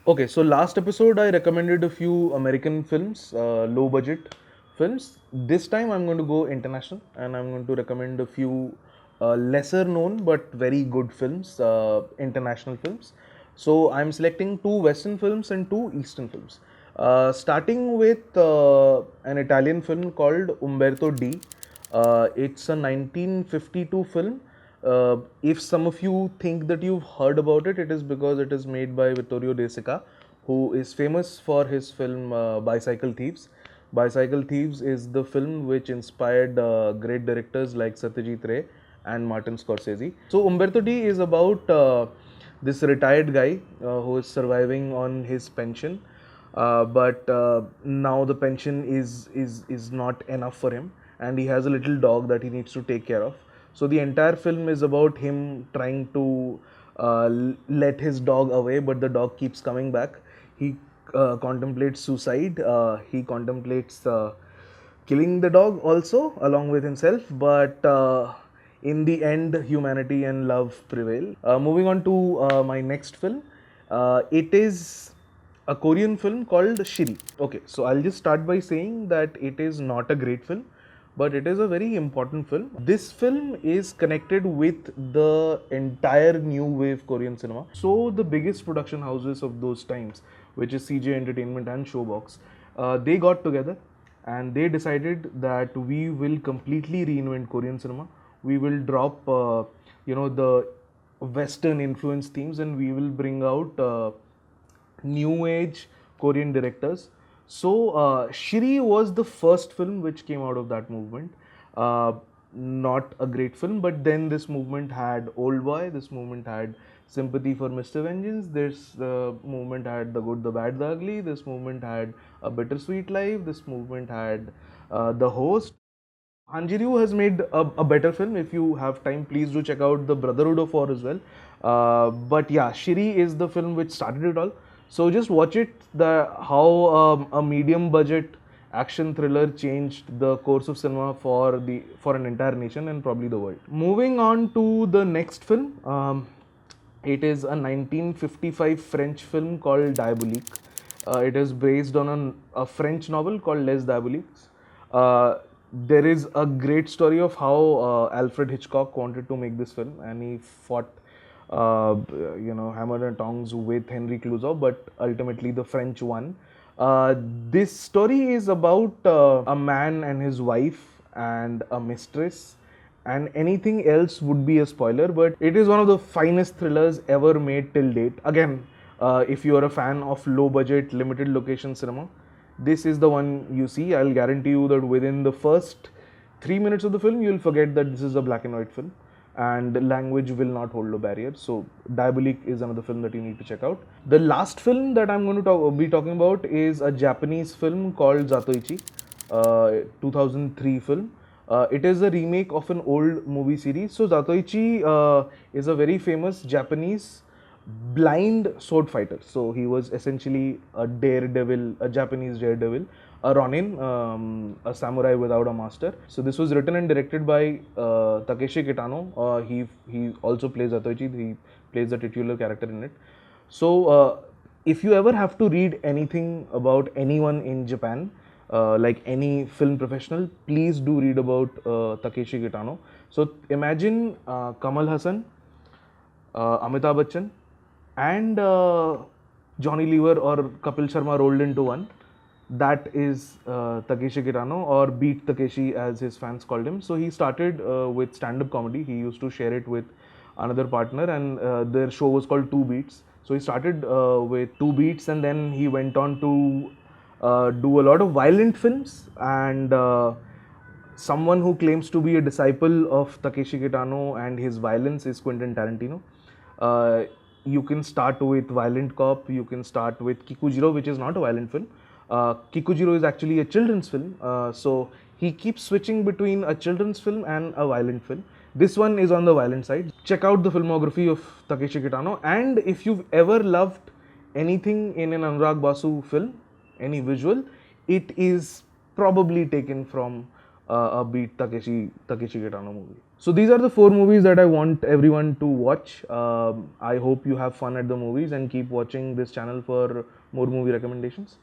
Okay, so last episode I recommended a few American films, low budget films. This time I'm going to go international and I'm going to recommend a few lesser known but very good films, international films. So I'm selecting two Western films and two Eastern films. Starting with an Italian film called Umberto D. It's a 1952 film. If some of you think that you've heard about it, it is because it is made by Vittorio De Sica, who is famous for his film Bicycle Thieves. Bicycle Thieves is the film which inspired great directors like Satyajit Ray and Martin Scorsese. So Umberto D is about this retired guy who is surviving on his pension, but now the pension is not enough for him, and he has a little dog that he needs to take care of. So the entire film is about him trying to let his dog away, but the dog keeps coming back. He contemplates suicide. He contemplates killing the dog also along with himself, but in the end, humanity and love prevail. Moving on to my next film, it is a Korean film called Shiri. Okay, so I'll just start by saying that it is not a great film, but it is a very important film. This film is connected with the entire new wave Korean cinema. So the biggest production houses of those times, which is CJ Entertainment and Showbox, they got together and they decided that we will completely reinvent Korean cinema. We will drop, the Western influence themes, and we will bring out new age Korean directors. So Shiri was the first film which came out of that movement. Not a great film, but then this movement had Old Boy, this movement had Sympathy for Mr. Vengeance, this movement had The Good, the Bad, the Ugly, this movement had A Bittersweet Life, this movement had The Host. Hanjiryu has made a better film. If you have time, please do check out The Brotherhood of War as well. But yeah, Shiri is the film which started it all. So just watch it. How a medium budget action thriller changed the course of cinema for an entire nation and probably the world. Moving on to the next film. It is a 1955 French film called Diabolique. It is based on a French novel called Les Diaboliques. There is a great story of how Alfred Hitchcock wanted to make this film, and he fought, hammer and tongs with Henry Clouseau, but ultimately the French won. This story is about a man and his wife and a mistress, and anything else would be a spoiler, but it is one of the finest thrillers ever made till date. Again, if you are a fan of low budget, limited location cinema, this is the one you see. I'll guarantee you that within the first 3 minutes of the film, you'll forget that this is a black and white film, and language will not hold a barrier. So, Diabolique is another film that you need to check out. The last film that I'm going to be talking about is a Japanese film called Zatoichi, 2003 film. It is a remake of an old movie series. So, Zatoichi is a very famous Japanese blind sword fighter. So he was essentially a daredevil, a Japanese daredevil, a Ronin, a samurai without a master. So this was written and directed by Takeshi Kitano. He also plays Zatoichi. He plays the titular character in it. So if you ever have to read anything about anyone in Japan, like any film professional, please do read about Takeshi Kitano. So imagine Kamal Hassan, Amitabh Bachchan, and Johnny Lever or Kapil Sharma rolled into one. That is Takeshi Kitano, or Beat Takeshi as his fans called him. So he started with stand-up comedy. He used to share it with another partner, and their show was called Two Beats. So he started with Two Beats, and then he went on to do a lot of violent films. And someone who claims to be a disciple of Takeshi Kitano and his violence is Quentin Tarantino. You can start with Violent Cop, you can start with Kikujiro, which is not a violent film. Kikujiro is actually a children's film, so he keeps switching between a children's film and a violent film. This one is on the violent side. Check out the filmography of Takeshi Kitano, and if you've ever loved anything in an Anurag Basu film, any visual, it is probably taken from a Beat Takeshi Kitano movie. So these are the four movies that I want everyone to watch. I hope you have fun at the movies and keep watching this channel for more movie recommendations.